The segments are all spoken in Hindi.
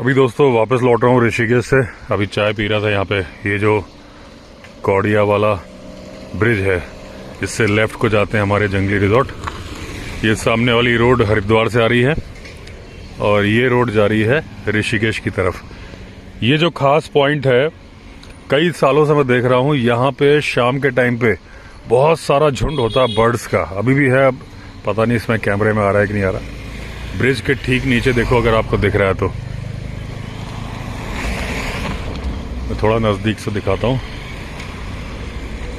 अभी दोस्तों वापस लौट रहा हूँ ऋषिकेश से। अभी चाय पी रहा था यहाँ पे। ये जो कौड़िया वाला ब्रिज है, इससे लेफ्ट को जाते हैं हमारे जंगली रिजॉर्ट। ये सामने वाली रोड हरिद्वार से आ रही है और ये रोड जा रही है ऋषिकेश की तरफ। ये जो खास पॉइंट है, कई सालों से मैं देख रहा हूँ, यहाँ पे शाम के टाइम पे बहुत सारा झुंड होता है बर्ड्स का। अभी भी है, अब पता नहीं इसमें कैमरे में आ रहा है कि नहीं आ रहा। ब्रिज के ठीक नीचे देखो, अगर आपको दिख रहा है तो। मैं थोड़ा नज़दीक से दिखाता हूँ।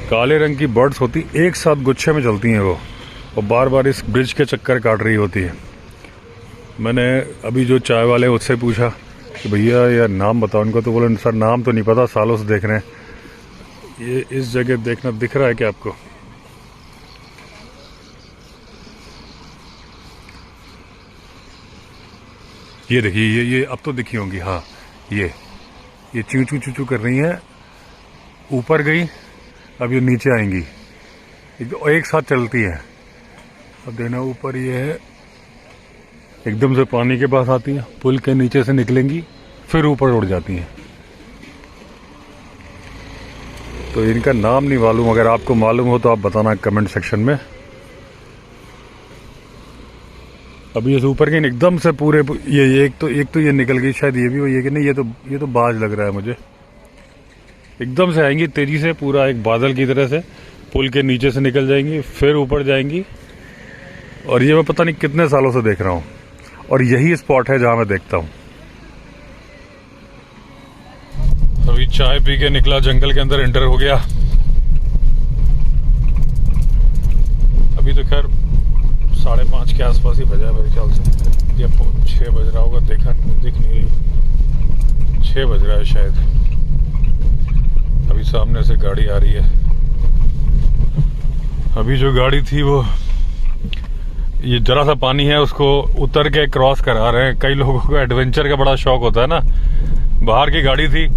काले रंग की बर्ड्स होती, एक साथ गुच्छे में चलती हैं वो, और बार बार इस ब्रिज के चक्कर काट रही होती है। मैंने अभी जो चाय वाले उससे पूछा कि भैया यार नाम बताओ इनको, तो बोले सर नाम तो नहीं पता, सालों से देख रहे हैं। ये इस जगह देखना दिख रहा है क्या आपको? ये देखिए, ये अब तो दिखी होंगी। हाँ, ये चू चू चू चू कर रही हैं, ऊपर गई, अब ये नीचे आएंगी, एक साथ चलती हैं। अब देखना ऊपर ये है, एकदम से पानी के पास आती हैं, पुल के नीचे से निकलेंगी, फिर ऊपर उड़ जाती हैं। तो इनका नाम नहीं मालूम, अगर आपको मालूम हो तो आप बताना कमेंट सेक्शन में। अभी ये ऊपर गई एकदम से पूरे, ये एक तो ये निकल गई, शायद ये भी वही है कि नहीं। ये तो बाज लग रहा है मुझे। एकदम से आएंगी तेजी से, पूरा एक बादल की तरह से पुल के नीचे से निकल जाएंगी, फिर ऊपर जाएंगी। और ये मैं पता नहीं कितने सालों से देख रहा हूँ, और यही स्पॉट है जहां मैं देखता हूँ। अभी चाय पी के निकला, जंगल के अंदर एंटर हो गया। अभी तो खैर 5:30 के आसपास ही बजा है मेरे ख्याल से, या 6 बज रहा होगा, दिख नहीं रही। 6 बज रहा है शायद। अभी सामने से गाड़ी आ रही है। अभी जो गाड़ी थी वो, ये जरा सा पानी है, उसको उतर के क्रॉस करा रहे हैं। कई लोगों को एडवेंचर का बड़ा शौक होता है ना। बाहर की गाड़ी थी,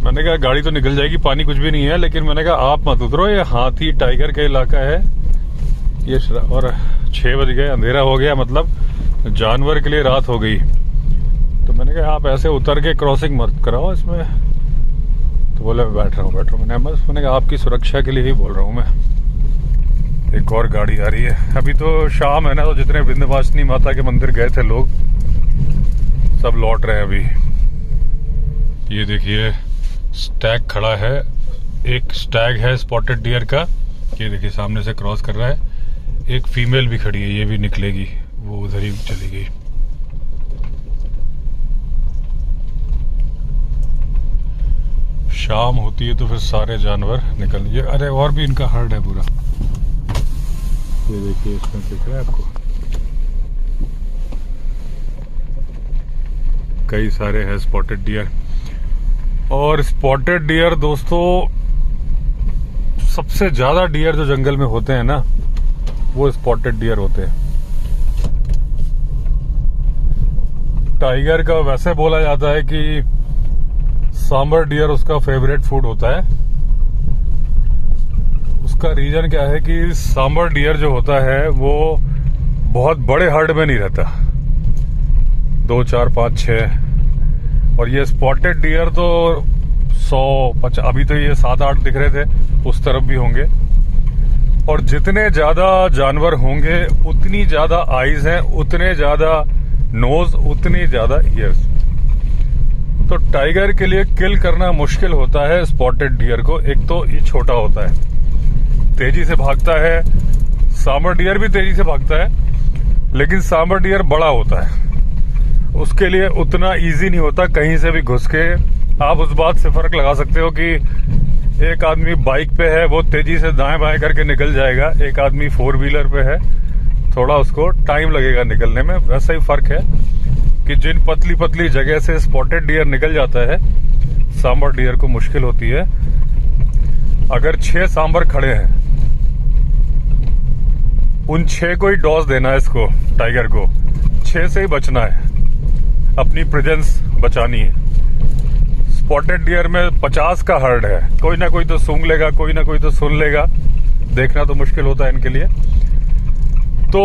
मैंने कहा गाड़ी तो निकल जाएगी, पानी कुछ भी नहीं है, लेकिन मैंने कहा आप मत उतरो, ये हाथी टाइगर का इलाका है ये। और 6 बज गए, अंधेरा हो गया, मतलब जानवर के लिए रात हो गई। तो मैंने कहा आप ऐसे उतर के क्रॉसिंग मत कराओ इसमें। तो बोले बैठ रहा हूँ। मैंने कहा आपकी सुरक्षा के लिए ही बोल रहा हूँ मैं। एक और गाड़ी आ रही है। अभी तो शाम है ना, तो जितने विंध्यवासिनी माता के मंदिर गए थे लोग, सब लौट रहे हैं अभी। ये देखिए स्टैग खड़ा है, एक स्टैग है स्पॉटेड डियर का। ये देखिए सामने से क्रॉस कर रहा है। एक फीमेल भी खड़ी है, ये भी निकलेगी, वो उधर ही चली गई। शाम होती है तो फिर सारे जानवर निकल, ये अरे और भी इनका हर्ड है पूरा। ये देखिए इसमें दिख रहा है आपको, कई सारे हैं स्पॉटेड डियर। और स्पॉटेड डियर दोस्तों, सबसे ज्यादा डियर जो जंगल में होते हैं ना, वो स्पॉटेड डियर होते हैं। टाइगर का वैसे बोला जाता है कि सांबर डियर उसका फेवरेट फूड होता है। उसका रीजन क्या है कि सांबर डियर जो होता है वो बहुत बड़े हर्ड में नहीं रहता, 2, 4, 5, 6। और ये स्पॉटेड डियर तो 100-50, अभी तो ये 7-8 दिख रहे थे, उस तरफ भी होंगे। और जितने ज्यादा जानवर होंगे उतनी ज्यादा आईज हैं, उतने ज्यादा नोज, उतनी ज्यादा ईयर्स। तो टाइगर के लिए किल करना मुश्किल होता है स्पॉटेड डियर को। एक तो ये छोटा होता है, तेजी से भागता है। सांबर डियर भी तेजी से भागता है, लेकिन सांबर डियर बड़ा होता है, उसके लिए उतना इजी नहीं होता कहीं से भी घुस के। आप उस बात से फर्क लगा सकते हो कि एक आदमी बाइक पे है, वो तेजी से दाएं बाएं करके निकल जाएगा। एक आदमी 4 व्हीलर पे है, थोड़ा उसको टाइम लगेगा निकलने में। वैसा ही फर्क है कि जिन पतली पतली जगह से स्पॉटेड डियर निकल जाता है, सांबर डियर को मुश्किल होती है। अगर 6 सांबर खड़े हैं, उन 6 को ही डॉज देना है इसको, टाइगर को 6 से ही बचना है, अपनी प्रेजेंस बचानी है। स्पॉटेड डियर में 50 का हर्ड है, कोई ना कोई तो सूंघ लेगा, कोई ना कोई तो सुन लेगा। देखना तो मुश्किल होता है इनके लिए। तो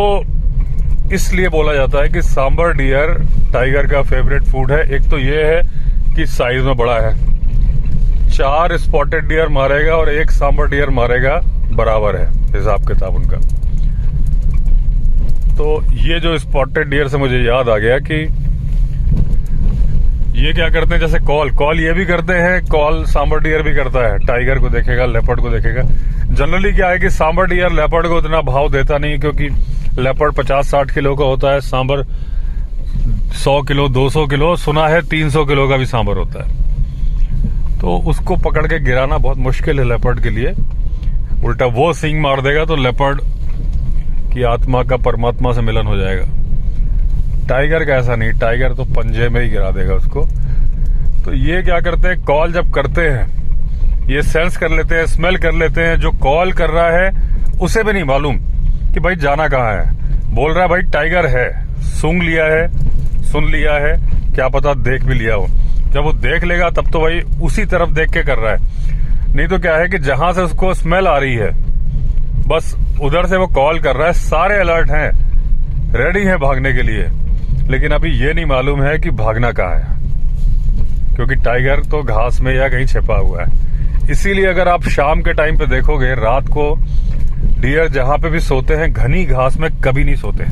इसलिए बोला जाता है कि सांबर डियर टाइगर का फेवरेट फूड है। एक तो ये है कि साइज में बड़ा है, 4 स्पॉटेड डियर मारेगा और 1 सांबर डियर मारेगा, बराबर है हिसाब किताब उनका। तो ये जो स्पॉटेड डियर से मुझे याद आ गया कि ये क्या करते हैं, जैसे कॉल ये भी करते हैं, कॉल सांबर डियर भी करता है, टाइगर को देखेगा, लेपर्ड को देखेगा। जनरली क्या है कि सांबर डियर लेपर्ड को इतना भाव देता नहीं, क्योंकि लेपर्ड 50-60 किलो का होता है, सांबर 100 किलो 200 किलो, सुना है 300 किलो का भी सांबर होता है। तो उसको पकड़ के गिराना बहुत मुश्किल है लेपर्ड के लिए। उल्टा वो सींग मार देगा तो लेपर्ड की आत्मा का परमात्मा से मिलन हो जाएगा। टाइगर का ऐसा नहीं, टाइगर तो पंजे में ही गिरा देगा उसको। तो ये क्या करते हैं, कॉल जब करते हैं ये सेंस कर लेते हैं, स्मेल कर लेते हैं, जो कॉल कर रहा है उसे भी नहीं मालूम कि भाई जाना कहाँ है। बोल रहा है भाई टाइगर है, सूंघ लिया है, सुन लिया है, क्या पता देख भी लिया हो। जब वो देख लेगा तब तो भाई उसी तरफ देख के कर रहा है। नहीं तो क्या है कि जहां से उसको स्मेल आ रही है बस उधर से वो कॉल कर रहा है, सारे अलर्ट हैं, रेडी हैं भागने के लिए, लेकिन अभी ये नहीं मालूम है कि भागना कहाँ है, क्योंकि टाइगर तो घास में या कहीं छिपा हुआ है। इसीलिए अगर आप शाम के टाइम पे देखोगे, रात को डियर जहां पे भी सोते हैं घनी घास में कभी नहीं सोते।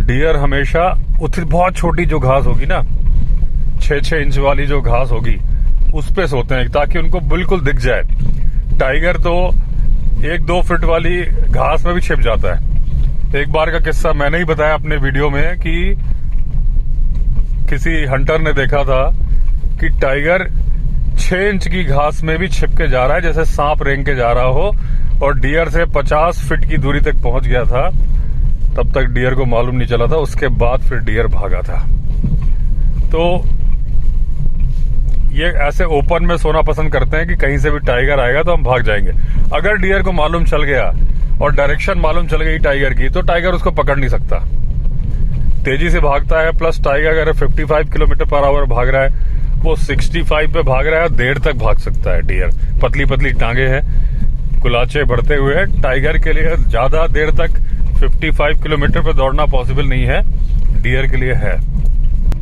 डियर हमेशा बहुत छोटी जो घास होगी ना, 6-6 इंच वाली जो घास होगी उस पे सोते हैं, ताकि उनको बिल्कुल दिख जाए। टाइगर तो 1-2 फीट वाली घास में भी छिप जाता है। एक बार का किस्सा मैंने ही बताया अपने वीडियो में कि किसी हंटर ने देखा था कि टाइगर 6 इंच की घास में भी छिप के जा रहा है, जैसे सांप रेंग के जा रहा हो, और डियर से 50 फीट की दूरी तक पहुंच गया था। तब तक डियर को मालूम नहीं चला था, उसके बाद फिर डियर भागा था। तो ये ऐसे ओपन में सोना पसंद करते हैं कि कहीं से भी टाइगर आएगा तो हम भाग जाएंगे। अगर डियर को मालूम चल गया और डायरेक्शन मालूम चल गई टाइगर की, तो टाइगर उसको पकड़ नहीं सकता, तेजी से भागता है। प्लस टाइगर अगर 55 किलोमीटर पर आवर भाग रहा है, वो 65 पे भाग रहा है, देर तक भाग सकता है डियर। पतली पतली टांगे हैं, कुलाचे बढ़ते हुए हैं, टाइगर के लिए ज्यादा देर तक 55 किलोमीटर पे दौड़ना पॉसिबल नहीं है, डियर के लिए है।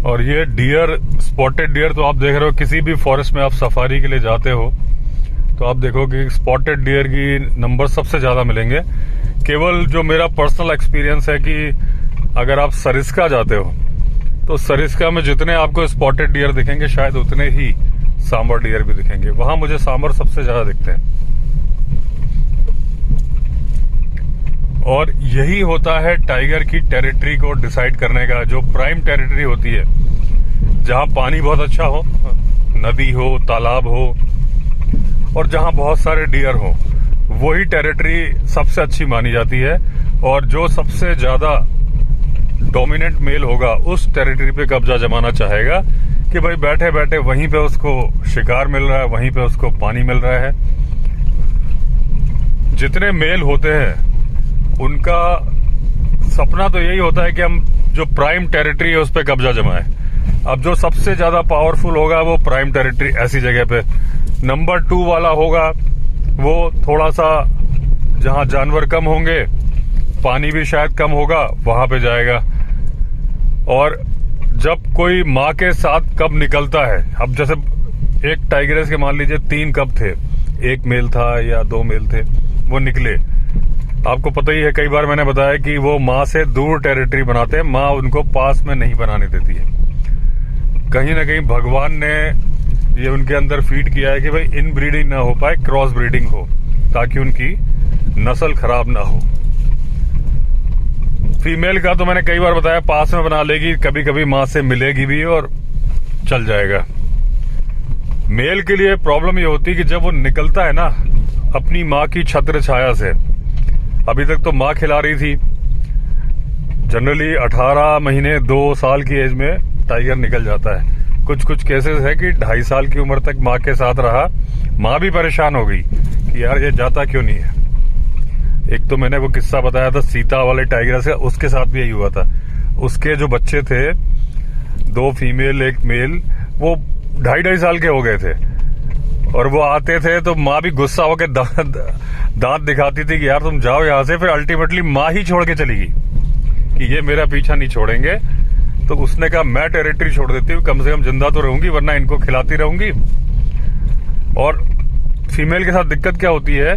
और ये डियर, स्पॉटेड डियर तो आप देख रहे हो, किसी भी फॉरेस्ट में आप सफारी के लिए जाते हो तो आप देखो कि स्पॉटेड डियर की नंबर सबसे ज्यादा मिलेंगे। केवल जो मेरा पर्सनल एक्सपीरियंस है कि अगर आप सरिस्का जाते हो तो सरिस्का में जितने आपको स्पॉटेड डियर दिखेंगे शायद उतने ही सांबर डियर भी दिखेंगे। वहां मुझे सांबर सबसे ज्यादा दिखते हैं। और यही होता है टाइगर की टेरिटरी को डिसाइड करने का, जो प्राइम टेरिटरी होती है, जहां पानी बहुत अच्छा हो, नदी हो, तालाब हो, और जहां बहुत सारे डियर हो, वही टेरिटरी सबसे अच्छी मानी जाती है। और जो सबसे ज्यादा डोमिनेंट मेल होगा उस टेरिटरी पे कब्जा जमाना चाहेगा कि भाई बैठे बैठे वहीं पे उसको शिकार मिल रहा है, वहीं पे उसको पानी मिल रहा है। जितने मेल होते हैं उनका सपना तो यही होता है कि हम जो प्राइम टेरिटरी है उस पे कब्जा जमाएं। अब जो सबसे ज्यादा पावरफुल होगा वो प्राइम टेरिटरी ऐसी जगह पे, नंबर 2 वाला होगा वो थोड़ा सा जहां जानवर कम होंगे, पानी भी शायद कम होगा, वहां पे जाएगा। और जब कोई माँ के साथ कब निकलता है, अब जैसे एक टाइगरेस के मान लीजिए 3 कब थे, 1 मेल था या 2 मेल थे, वो निकले। आपको पता ही है, कई बार मैंने बताया कि वो माँ से दूर टेरिटरी बनाते हैं, माँ उनको पास में नहीं बनाने देती है। कहीं ना कहीं भगवान ने ये उनके अंदर फीड किया है कि भाई इन ब्रीडिंग ना हो पाए, क्रॉस ब्रीडिंग हो, ताकि उनकी नस्ल खराब ना हो। फीमेल का तो मैंने कई बार बताया पास में बना लेगी, कभी कभी माँ से मिलेगी भी और चल जाएगा। मेल के लिए प्रॉब्लम ये होती है कि जब वो निकलता है ना अपनी माँ की छत्र छाया से, अभी तक तो माँ खिला रही थी, जनरली 18 महीने 2 साल की एज में टाइगर निकल जाता है। कुछ केसेस है कि 2.5 साल की उम्र तक माँ के साथ रहा, माँ भी परेशान हो गई कि यार ये जाता क्यों नहीं है। एक तो मैंने वो किस्सा बताया था सीता वाले टाइगर से, उसके साथ भी यही हुआ था। उसके जो बच्चे थे, 2 फीमेल 1 मेल, वो 2.5 साल के हो गए थे, और वो आते थे तो माँ भी गुस्सा होकर दांत दिखाती थी कि यार तुम जाओ यहाँ से, फिर अल्टीमेटली माँ ही छोड़ के चली गई कि ये मेरा पीछा नहीं छोड़ेंगे, तो उसने कहा मैं टेरिटरी छोड़ देती हूँ, कम से कम जिंदा तो रहूंगी, वरना इनको खिलाती रहूंगी। और फीमेल के साथ दिक्कत क्या होती है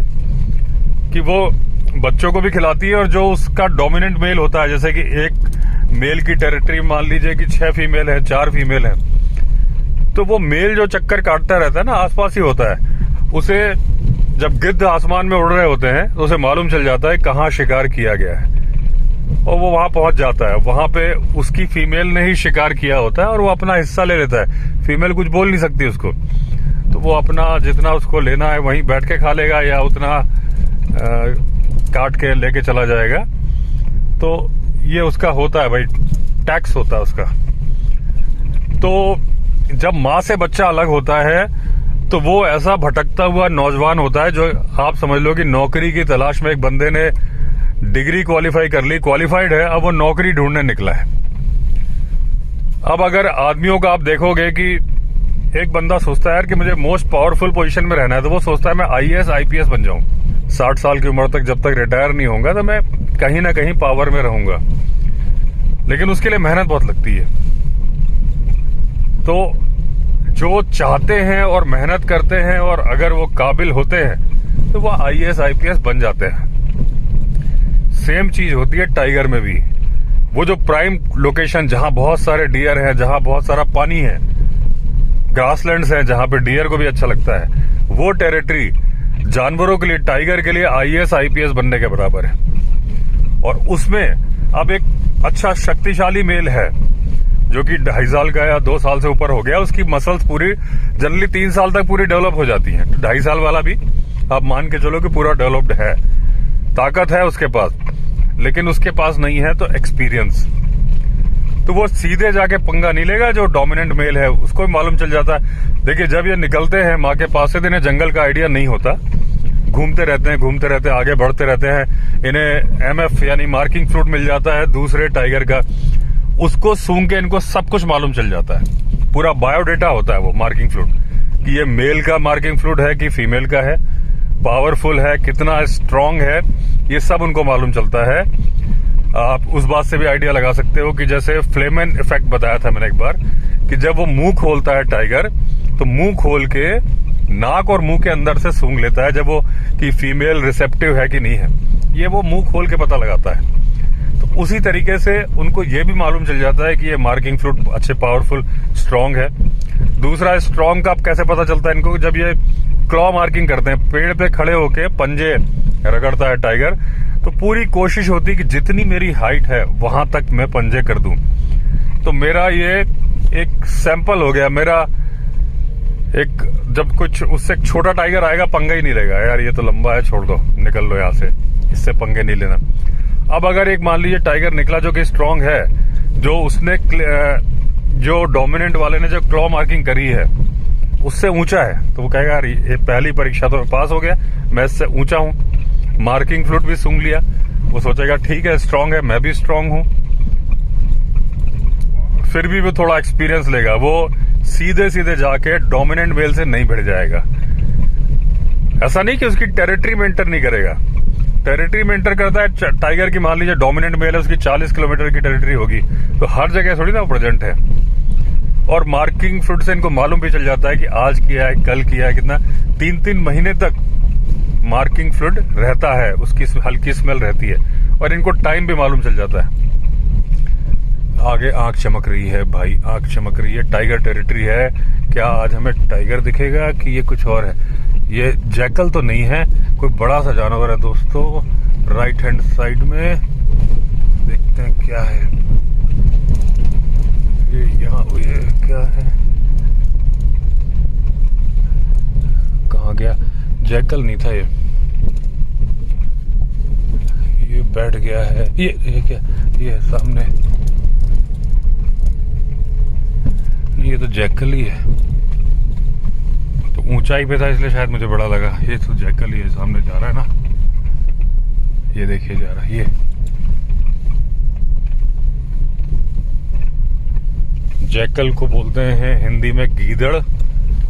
कि वो बच्चों को भी खिलाती है, और जो उसका डोमिनेंट मेल होता है, जैसे कि एक मेल की टेरिटरी मान लीजिए कि 6 फीमेल है, 4 फीमेल है, तो वो मेल जो चक्कर काटता रहता है ना, आसपास ही होता है। उसे जब गिद्ध आसमान में उड़ रहे होते हैं तो उसे मालूम चल जाता है कहाँ शिकार किया गया है, और वो वहां पहुंच जाता है। वहां पे उसकी फीमेल ने ही शिकार किया होता है और वो अपना हिस्सा ले लेता है। फीमेल कुछ बोल नहीं सकती उसको, तो वो अपना जितना उसको लेना है वहीं बैठ के खा लेगा, या उतना काट के लेके चला जाएगा। तो ये उसका होता है भाई, टैक्स होता है उसका। तो जब माँ से बच्चा अलग होता है तो वो ऐसा भटकता हुआ नौजवान होता है, जो आप समझ लो कि नौकरी की तलाश में, एक बंदे ने डिग्री क्वालिफाई कर ली, क्वालिफाइड है, अब वो नौकरी ढूंढने निकला है। अब अगर आदमियों का आप देखोगे कि एक बंदा सोचता है यार कि मुझे मोस्ट पावरफुल पोजीशन में रहना है, तो वो सोचता है मैं IAS IPS बन जाऊं। 60 साल की उम्र तक जब तक रिटायर नहीं होऊंगा तो मैं कहीं ना कहीं पावर में रहूंगा, लेकिन उसके लिए मेहनत बहुत लगती है। तो जो चाहते हैं और मेहनत करते हैं, और अगर वो काबिल होते हैं, तो वो IAS IPS बन जाते हैं। सेम चीज होती है टाइगर में भी। वो जो प्राइम लोकेशन, जहां बहुत सारे डियर हैं, जहां बहुत सारा पानी है, ग्रासलैंड्स हैं, जहां पे डियर को भी अच्छा लगता है, वो टेरिटरी जानवरों के लिए, टाइगर के लिए IAS IPS बनने के बराबर है। और उसमें अब एक अच्छा शक्तिशाली मेल है जो कि 2.5 साल का या 2 साल से ऊपर हो गया, उसकी मसल्स पूरी जनरली 3 साल तक पूरी डेवलप हो जाती हैं। 2.5 साल वाला भी आप मान के चलो कि पूरा डेवलप्ड है, ताकत है उसके पास, लेकिन उसके पास नहीं है तो एक्सपीरियंस। तो वो सीधे जाके पंगा नहीं लेगा। जो डोमिनेंट मेल है उसको भी मालूम चल जाता है। देखिए, जब ये निकलते हैं माँ के पास से, तो इन्हें जंगल का आइडिया नहीं होता, घूमते रहते हैं, आगे बढ़ते रहते हैं। इन्हें MF यानी मार्किंग फ्लूइड मिल जाता है दूसरे टाइगर का, उसको सूंघ के इनको सब कुछ मालूम चल जाता है। पूरा बायोडेटा होता है वो मार्किंग फ्लूइड, कि ये मेल का मार्किंग फ्लूइड है कि फीमेल का है, पावरफुल है, कितना स्ट्रांग है, ये सब उनको मालूम चलता है। आप उस बात से भी आइडिया लगा सकते हो कि जैसे फ्लेमन इफेक्ट बताया था मैंने एक बार, कि जब वो मुंह खोलता है टाइगर, तो मुंह खोल के नाक और मुंह के अंदर से सूंघ लेता है, जब वो कि फीमेल रिसेप्टिव है कि नहीं है, ये वो मुंह खोल के पता लगाता है। तो उसी तरीके से उनको ये भी मालूम चल जाता है कि ये मार्किंग फ्लूइड अच्छे पावरफुल स्ट्रांग है। दूसरा, स्ट्रांग का कैसे पता चलता है इनको, जब ये क्लॉ मार्किंग करते हैं, पेड़ पे खड़े होके पंजे रगड़ता है टाइगर, तो पूरी कोशिश होती है कि जितनी मेरी हाइट है वहां तक मैं पंजे कर दूं। तो मेरा ये एक सैंपल हो गया। मेरा एक, जब कुछ उससे छोटा टाइगर आएगा, पंगा ही नहीं लेगा, यार ये तो लंबा है, छोड़ दो, निकल लो यहाँ से, इससे पंगे नहीं लेना। अब अगर एक मान लीजिए टाइगर निकला जो कि स्ट्रांग है, जो उसने जो डोमिनेंट वाले ने जो क्लॉ मार्किंग करी है उससे ऊंचा है, तो वो कहेगा यार ये पहली परीक्षा तो पास हो गया, मैं इससे ऊंचा हूं, मार्किंग फ्लूइड भी सूंघ लिया। वो सोचेगा ठीक है, स्ट्रांग है, मैं भी स्ट्रांग हूं। फिर भी वो थोड़ा एक्सपीरियंस लेगा, वो सीधे सीधे जाके डोमिनेंट मेल से नहीं भिड़ जाएगा। ऐसा नहीं कि उसकी टेरिटरी में एंटर नहीं करेगा, टेरिटरी में एंटर करता है। टाइगर की मान लीजिए डोमिनेंट मेल है, उसकी 40 किलोमीटर की टेरिटरी होगी, तो हर जगह थोड़ी ना प्रेजेंट है। और मार्किंग फ्लूइड से इनको मालूम भी चल जाता है कि आज किया है, कल किया है, कितना 3-3 महीने तक मार्किंग फ्लूइड रहता है, उसकी हल्की स्मेल रहती है, और इनको टाइम भी मालूम चल जाता है। आगे आंख चमक रही है भाई, आंख चमक रही है, टाइगर टेरिटरी है। क्या आज हमें टाइगर दिखेगा कि ये कुछ और है? ये जैकल तो नहीं है, कोई बड़ा सा जानवर है दोस्तों। राइट हैंड साइड में देखते हैं क्या है ये, यहाँ ये क्या है, कहाँ गया? जैकल नहीं था ये बैठ गया है। ये क्या, ये सामने, ये तो जैकल ही है, तो ऊंचाई पे था इसलिए शायद मुझे बड़ा लगा। ये तो जैकल ही है, सामने जा रहा है ना, ये देखिए जा रहा है। ये जैकल को बोलते हैं हिंदी में गीदड़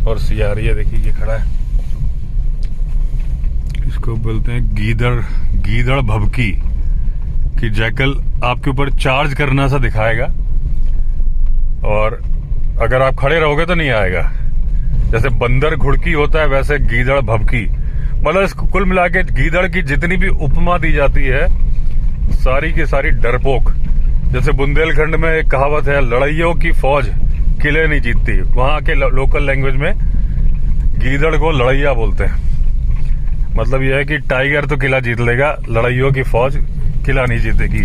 और सियार। ये देखिए ये खड़ा है, इसको बोलते हैं गीदड़, गीदड़ भभकी, कि जैकल आपके ऊपर चार्ज करना सा दिखाएगा, और अगर आप खड़े रहोगे तो नहीं आएगा। जैसे बंदर घुड़की होता है वैसे गीदड़ भभकी। मतलब इसको कुल मिला के गीदड़ की जितनी भी उपमा दी जाती है सारी की सारी डरपोक। जैसे बुंदेलखंड में एक कहावत है, लड़ाइयों की फौज किले नहीं जीतती। वहां के लोकल लैंग्वेज में गीदड़ को लड़ैया बोलते हैं। मतलब यह है कि टाइगर तो किला जीत लेगा, लड़ाइयों की फौज किला नहीं जीतेगी।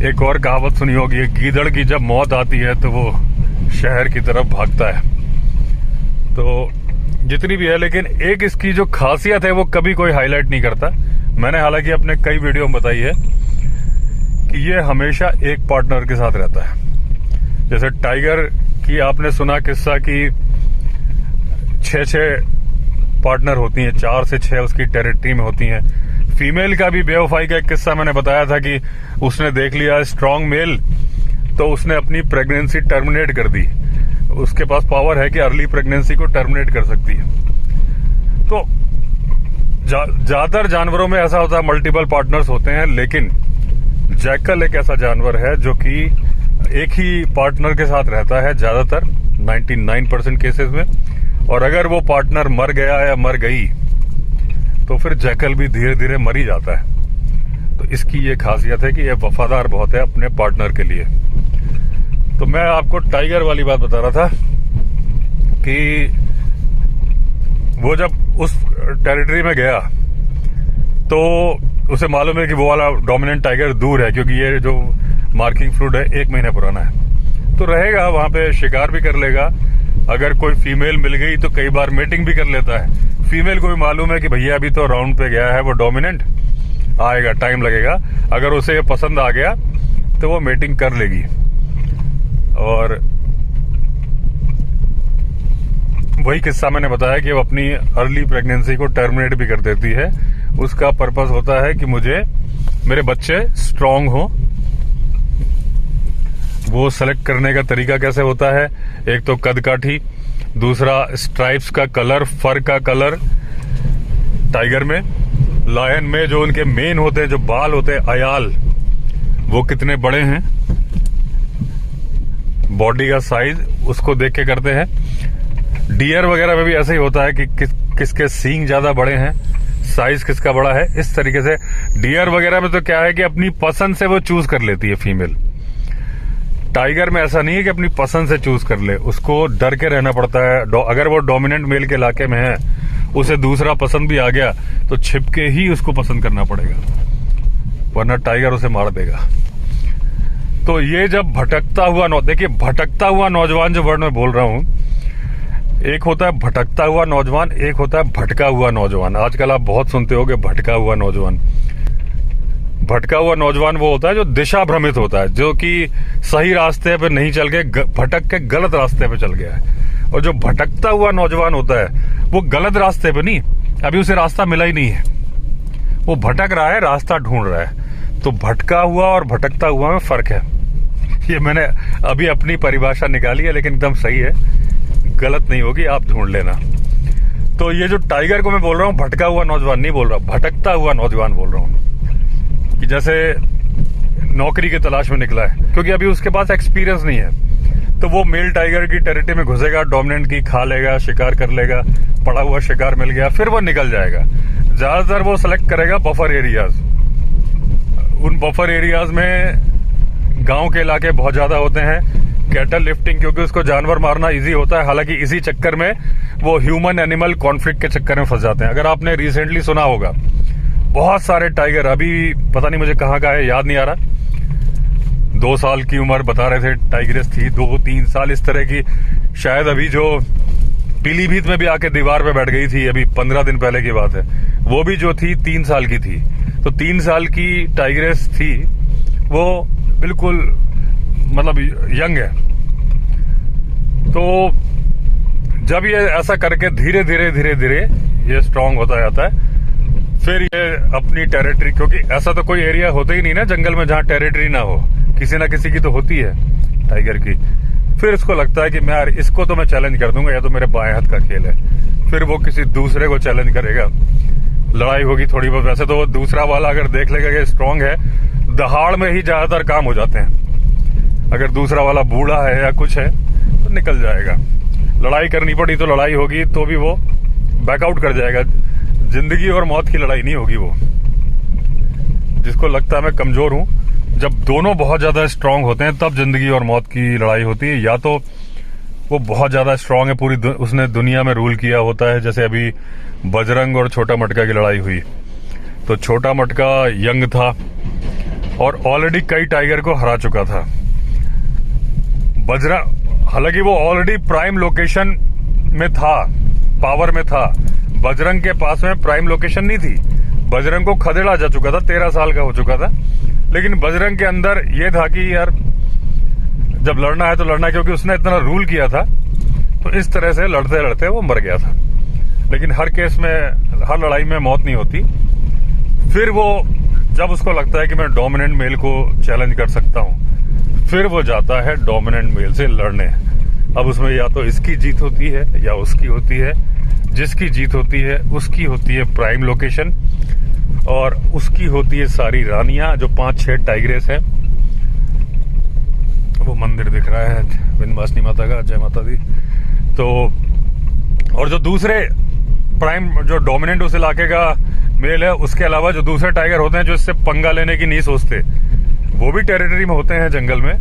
एक और कहावत सुनी होगी, गीदड़ की जब मौत आती है तो वो शहर की तरफ भागता है। तो जितनी भी है, लेकिन एक इसकी जो खासियत है वो कभी कोई हाईलाइट नहीं करता। मैंने हालांकि अपने कई वीडियो में बताई है कि ये हमेशा एक पार्टनर के साथ रहता है। जैसे टाइगर की आपने सुना किस्सा कि 6 पार्टनर होती हैं, 4 से 6 उसकी टेरिटरी में होती हैं। फीमेल का भी बेवफाई का एक किस्सा मैंने बताया था कि उसने देख लिया स्ट्रांग मेल तो उसने अपनी प्रेगनेंसी टर्मिनेट कर दी। उसके पास पावर है कि अर्ली प्रेगनेंसी को टर्मिनेट कर सकती है। तो ज्यादातर जानवरों में ऐसा होता है, मल्टीपल पार्टनर्स होते हैं, लेकिन जैकल एक ऐसा जानवर है जो कि एक ही पार्टनर के साथ रहता है ज्यादातर 99% केसेस में। और अगर वो पार्टनर मर गया या मर गई तो फिर जैकल भी धीरे धीरे मर ही जाता है। तो इसकी ये खासियत है कि ये वफादार बहुत है अपने पार्टनर के लिए। तो मैं आपको टाइगर वाली बात बता रहा था कि वो जब उस टेरिटरी में गया तो उसे मालूम है कि वो वाला डोमिनेंट टाइगर दूर है, क्योंकि ये जो मार्किंग फ्लूइड है 1 महीना पुराना है। तो रहेगा वहां पे, शिकार भी कर लेगा। अगर कोई फीमेल मिल गई तो कई बार मेटिंग भी कर लेता है। फीमेल को भी मालूम है कि भैया अभी तो राउंड पे गया है वो डोमिनेंट, आएगा, टाइम लगेगा। अगर उसे ये पसंद आ गया तो वो मेटिंग कर लेगी। और वही किस्सा मैंने बताया कि वो अपनी अर्ली प्रेगनेंसी को टर्मिनेट भी कर देती है। उसका पर्पस होता है कि मेरे बच्चे स्ट्रांग हो। वो सेलेक्ट करने का तरीका कैसे होता है, एक तो कद काठी, दूसरा स्ट्राइप्स का कलर, फर का कलर। टाइगर में, लायन में जो उनके मेन होते हैं, जो बाल होते हैं, अयाल, वो कितने बड़े हैं, बॉडी का साइज, उसको देख के करते हैं। डियर वगैरह में भी ऐसे ही होता है कि किसके सींग ज्यादा बड़े हैं, साइज किसका बड़ा है। इस तरीके से डियर वगैरह में तो क्या है कि अपनी पसंद से वो चूज कर लेती है फीमेल। टाइगर में ऐसा नहीं है कि अपनी पसंद से चूज कर ले, उसको डर के रहना पड़ता है। अगर वो डोमिनेंट मेल के इलाके में है, उसे दूसरा पसंद भी आ गया तो छिपके ही उसको पसंद करना पड़ेगा, वरना टाइगर उसे मार देगा। तो ये जब भटकता हुआ देखिए, भटकता हुआ नौजवान जो वर्ड मैं बोल रहा हूं, एक होता है भटकता हुआ नौजवान, एक होता है भटका हुआ नौजवान। आजकल आप बहुत सुनते होंगे भटका हुआ नौजवान। भटका हुआ नौजवान वो होता है जो दिशा भ्रमित होता है, जो कि सही रास्ते पे नहीं चल के भटक के गलत रास्ते पे चल गया है। और जो भटकता हुआ नौजवान होता है वो गलत रास्ते पे नहीं, अभी उसे रास्ता मिला ही नहीं है, वो भटक रहा है, रास्ता ढूंढ रहा है। तो भटका हुआ और भटकता हुआ में फर्क है। ये मैंने अभी अपनी परिभाषा निकाली है, लेकिन एकदम सही है, गलत नहीं होगी, आप ढूंढ लेना। तो ये जो टाइगर को मैं बोल रहा हूँ, भटका हुआ नौजवान नहीं बोल रहा, भटकता हुआ नौजवान बोल रहा हूँ। कि जैसे नौकरी की तलाश में निकला है, क्योंकि अभी उसके पास एक्सपीरियंस नहीं है, तो वो मेल टाइगर की टेरिटरी में घुसेगा, डोमिनेंट की खा लेगा, शिकार कर लेगा, पड़ा हुआ शिकार मिल गया, फिर वो निकल जाएगा। ज्यादातर वो सेलेक्ट करेगा बफर एरियाज। उन बफर एरियाज में गांव के इलाके बहुत ज्यादा होते हैं। कैटल लिफ्टिंग, क्योंकि उसको जानवर मारना इजी होता है, हालांकि इसी चक्कर में वो ह्यूमन एनिमल कॉन्फ्लिक्ट के चक्कर में फंस जाते हैं। अगर आपने रिसेंटली सुना होगा, बहुत सारे टाइगर, अभी पता नहीं मुझे कहाँ का है, याद नहीं आ रहा, 2 साल की उम्र बता रहे थे, टाइग्रेस थी 2-3 साल इस तरह की। शायद अभी जो पीलीभीत में भी आके दीवार पे बैठ गई थी, अभी 15 दिन पहले की बात है, वो भी जो थी 3 साल की थी। तो 3 साल की टाइग्रेस थी, वो बिल्कुल मतलब यंग है। तो जब ये ऐसा करके धीरे धीरे ये स्ट्रांग होता जाता है, फिर ये अपनी टेरिटरी, क्योंकि ऐसा तो कोई एरिया होता ही नहीं ना जंगल में जहां टेरिटरी ना हो, किसी ना किसी की तो होती है टाइगर की। फिर इसको लगता है कि मैं यार इसको तो मैं चैलेंज कर दूंगा, या तो मेरे बाएं हाथ का खेल है। फिर वो किसी दूसरे को चैलेंज करेगा, लड़ाई होगी थोड़ी बहुत। वैसे तो वो दूसरा वाला अगर देख लेगा कि स्ट्रांग है, दहाड़ में ही ज्यादातर काम हो जाते हैं। अगर दूसरा वाला बूढ़ा है या कुछ है तो निकल जाएगा। लड़ाई करनी पड़ी तो लड़ाई होगी, तो भी वो बैकआउट कर जाएगा। जिंदगी और मौत की लड़ाई नहीं होगी वो। जिसको लगता है मैं कमजोर हूं, जब दोनों बहुत ज्यादा स्ट्रांग होते हैं तब जिंदगी और मौत की लड़ाई होती है। या तो वो बहुत ज्यादा स्ट्रांग है, पूरी उसने दुनिया में रूल किया होता है। जैसे अभी बजरंग और छोटा मटका की लड़ाई हुई, तो छोटा मटका यंग था और ऑलरेडी कई टाइगर को हरा चुका था। बजरंग हालांकि वो ऑलरेडी प्राइम लोकेशन में था, पावर में था। बजरंग के पास में प्राइम लोकेशन नहीं थी। बजरंग को खदेड़ा जा चुका था, 13 साल का हो चुका था। लेकिन बजरंग के अंदर ये था कि यार जब लड़ना है तो लड़ना, क्योंकि उसने इतना रूल किया था। तो इस तरह से लड़ते लड़ते वो मर गया था। लेकिन हर केस में, हर लड़ाई में मौत नहीं होती। फिर वो जब उसको लगता है कि मैं डोमिनेंट मेल को चैलेंज कर सकता हूं, फिर वो जाता है डोमिनेंट मेल से लड़ने। अब उसमें या तो इसकी जीत होती है या उसकी होती है। जिसकी जीत होती है उसकी होती है प्राइम लोकेशन, और उसकी होती है सारी रानियां, जो 5-6 टाइग्रेस है। वो मंदिर दिख रहा है विंध्यवासिनी माता का, जय माता दी। तो और जो दूसरे प्राइम, जो डोमिनेंट उस इलाके का मेल है, उसके अलावा जो दूसरे टाइगर होते हैं जो इससे पंगा लेने की नहीं सोचते, वो भी टेरिटरी में होते हैं जंगल में,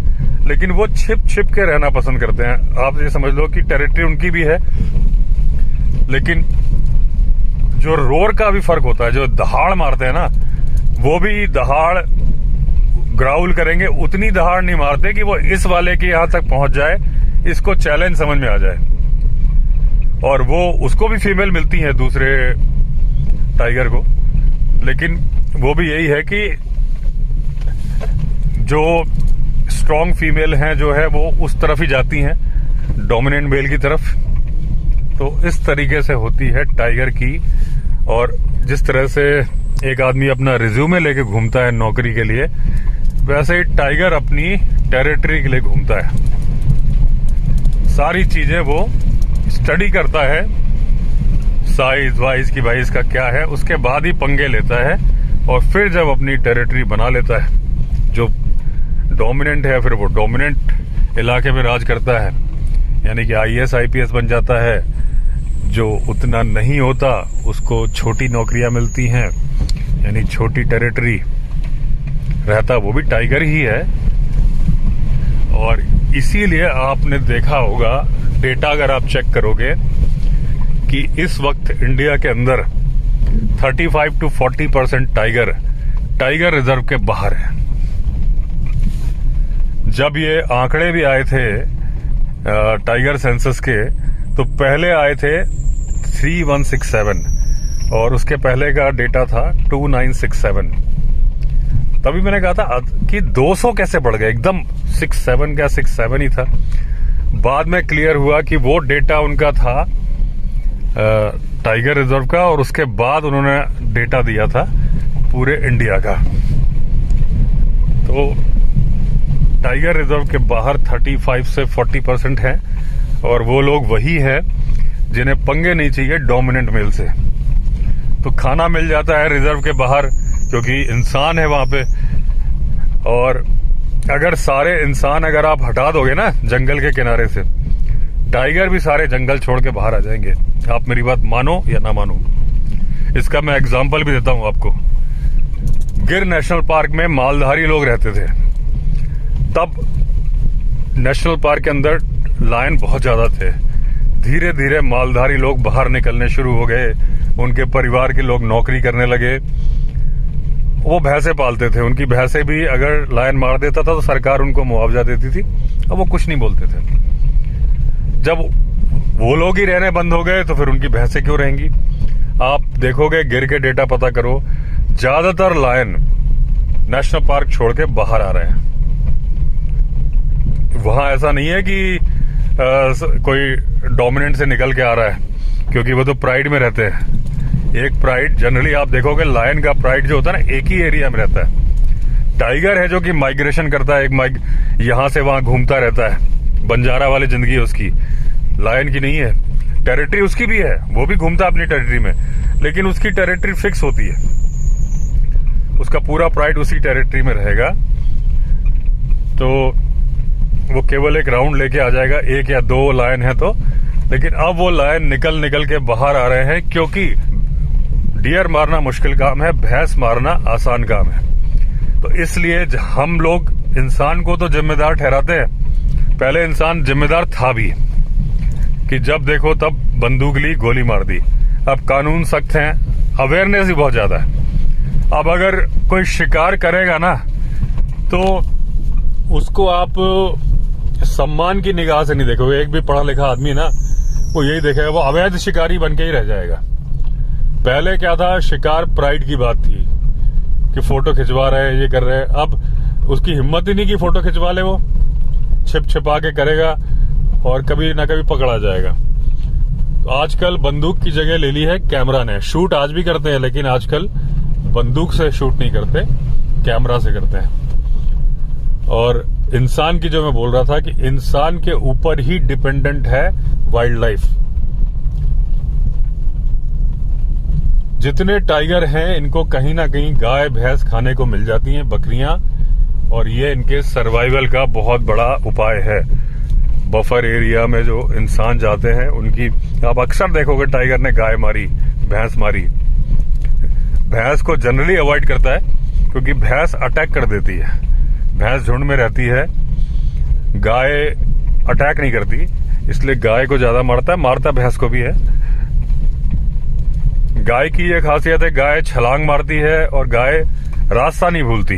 लेकिन वो छिप छिप के रहना पसंद करते हैं। आप ये समझ लो कि टेरिटरी उनकी भी है, लेकिन जो रोर का भी फर्क होता है। जो दहाड़ मारते हैं ना, वो भी दहाड़ ग्राउल करेंगे, उतनी दहाड़ नहीं मारते कि वो इस वाले के यहां तक पहुंच जाए, इसको चैलेंज समझ में आ जाए। और वो उसको भी फीमेल मिलती है दूसरे टाइगर को, लेकिन वो भी यही है कि जो स्ट्रॉन्ग फीमेल हैं जो है वो उस तरफ ही जाती हैं, डोमिनेंट मेल की तरफ। तो इस तरीके से होती है टाइगर की। और जिस तरह से एक आदमी अपना रिज्यूमे लेके घूमता है नौकरी के लिए, वैसे ही टाइगर अपनी टेरिटरी के लिए घूमता है। सारी चीजें वो स्टडी करता है, साइज वाइज की भाई इसका क्या है, उसके बाद ही पंगे लेता है। और फिर जब अपनी टेरिटरी बना लेता है, जो डोमिनेंट है, फिर वो डोमिनेंट इलाके में राज करता है, यानी कि IAS IPS बन जाता है। जो उतना नहीं होता उसको छोटी नौकरियां मिलती हैं, यानी छोटी टेरिटरी रहता वो भी टाइगर ही है। और इसीलिए आपने देखा होगा, डेटा अगर आप चेक करोगे, कि इस वक्त इंडिया के अंदर 35 to 40% टाइगर रिजर्व के बाहर है। जब ये आंकड़े भी आए थे टाइगर सेंसस के, तो पहले आए थे 3167 और उसके पहले का डेटा था 2967। तभी मैंने कहा था कि 200 कैसे बढ़ गए एकदम। 67 का 67 ही था। बाद में क्लियर हुआ कि वो डेटा उनका था टाइगर रिजर्व का, और उसके बाद उन्होंने डेटा दिया था पूरे इंडिया का। तो टाइगर रिजर्व के बाहर 35 से 40% है, और वो लोग वही है जिन्हें पंगे नहीं चाहिए डोमिनेंट मेल से। तो खाना मिल जाता है रिजर्व के बाहर, क्योंकि इंसान है वहां पे। और अगर सारे इंसान अगर आप हटा दोगे ना जंगल के किनारे से, टाइगर भी सारे जंगल छोड़ के बाहर आ जाएंगे। आप मेरी बात मानो या ना मानो। इसका मैं एग्जांपल भी देता हूं आपको। गिर नेशनल पार्क में मालधारी लोग रहते थे। तब नेशनल पार्क के अंदर लायन बहुत ज्यादा थे। धीरे धीरे मालधारी लोग बाहर निकलने शुरू हो गए। उनके परिवार के लोग नौकरी करने लगे। वो भैंसे पालते थे। उनकी भैंसे भी अगर लायन मार देता था तो सरकार उनको मुआवजा देती थी। अब वो कुछ नहीं बोलते थे। जब वो लोग ही रहने बंद हो गए तो फिर उनकी भैंसें क्यों रहेंगी। आप देखोगे, गिर के डेटा पता करो, ज्यादातर लायन नेशनल पार्क छोड़ के बाहर आ रहे हैं। वहां ऐसा नहीं है कि कोई डोमिनेंट से निकल के आ रहा है, क्योंकि वो तो प्राइड में रहते हैं। एक प्राइड, जनरली आप देखोगे लायन का प्राइड जो होता है ना, एक ही एरिया में रहता है। टाइगर है जो कि माइग्रेशन करता है, यहां से वहां घूमता रहता है। बंजारा वाली जिंदगी है उसकी, लायन की नहीं है। टेरिटरी उसकी भी है, वो भी घूमता है अपनी टेरिटरी में, लेकिन उसकी टेरिटरी फिक्स होती है। उसका पूरा प्राइड उसी टेरिटरी में रहेगा। तो वो केवल एक राउंड लेके आ जाएगा, 1 या 2 लायन है तो। लेकिन अब वो लायन निकल के बाहर आ रहे हैं, क्योंकि डियर मारना मुश्किल काम है, भैंस मारना आसान काम है। तो इसलिए हम लोग इंसान को तो जिम्मेदार ठहराते हैं, पहले इंसान जिम्मेदार था भी, कि जब देखो तब बंदूक ली, गोली मार दी। अब कानून सख्त हैं, अवेयरनेस भी बहुत ज्यादा है। अब अगर कोई शिकार करेगा ना, तो उसको आप सम्मान की निगाह से नहीं देखोगे। एक भी पढ़ा लिखा आदमी ना, वो यही देखेगा, वो अवैध शिकारी बन के ही रह जाएगा। पहले क्या था, शिकार प्राइड की बात थी कि फोटो खिंचवा रहे हैं, ये कर रहे हैं। अब उसकी हिम्मत ही नहीं कि फोटो खिंचवा ले, वो छिपा के करेगा और कभी ना कभी पकड़ा जाएगा। तो आजकल बंदूक की जगह ले ली है कैमरा ने। शूट आज भी करते हैं, लेकिन आजकल बंदूक से शूट नहीं करते, कैमरा से करते हैं। और इंसान की जो मैं बोल रहा था कि इंसान के ऊपर ही डिपेंडेंट है वाइल्ड लाइफ। जितने टाइगर हैं, इनको कहीं ना कहीं गाय भैंस खाने को मिल जाती हैं, बकरियां, और ये इनके सर्वाइवल का बहुत बड़ा उपाय है। बफर एरिया में जो इंसान जाते हैं, उनकी आप अक्सर देखोगे टाइगर ने गाय मारी, भैंस मारी। भैंस को जनरली अवॉइड करता है, क्योंकि भैंस अटैक कर देती है। भैंस झुंड में रहती है, गाय अटैक नहीं करती, इसलिए गाय को ज्यादा मारता भैंस को भी है। गाय की ये खासियत है, गाय छलांग मारती है और गाय रास्ता नहीं भूलती।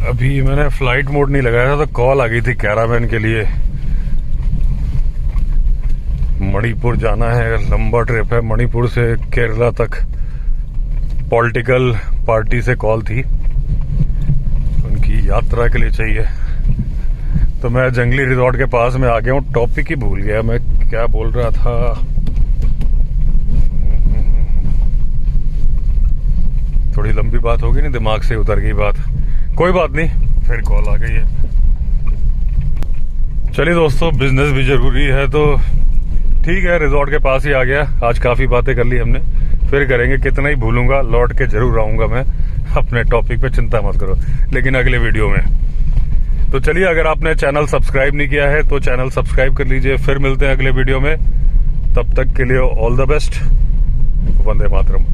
अभी मैंने फ्लाइट मोड नहीं लगाया था, तो कॉल आ गई थी कैरावैन के लिए। मणिपुर जाना है, लंबा ट्रिप है, मणिपुर से केरला तक। पॉलिटिकल पार्टी से कॉल थी, उनकी यात्रा के लिए चाहिए। तो मैं जंगली रिजॉर्ट के पास में आ गया हूँ। टॉपिक ही भूल गया मैं क्या बोल रहा था। थोड़ी लंबी बात होगी, नहीं दिमाग से उतर गई बात। कोई बात नहीं, फिर कॉल आ गई है। चलिए दोस्तों, बिजनेस भी जरूरी है, तो ठीक है, रिजॉर्ट के पास ही आ गया। आज काफी बातें कर ली हमने, फिर करेंगे। कितना ही भूलूंगा, लौट के जरूर आऊंगा मैं अपने टॉपिक पे, चिंता मत करो, लेकिन अगले वीडियो में। तो चलिए, अगर आपने चैनल सब्सक्राइब नहीं किया है तो चैनल सब्सक्राइब कर लीजिए। फिर मिलते हैं अगले वीडियो में, तब तक के लिए all the best. Vande Mataram.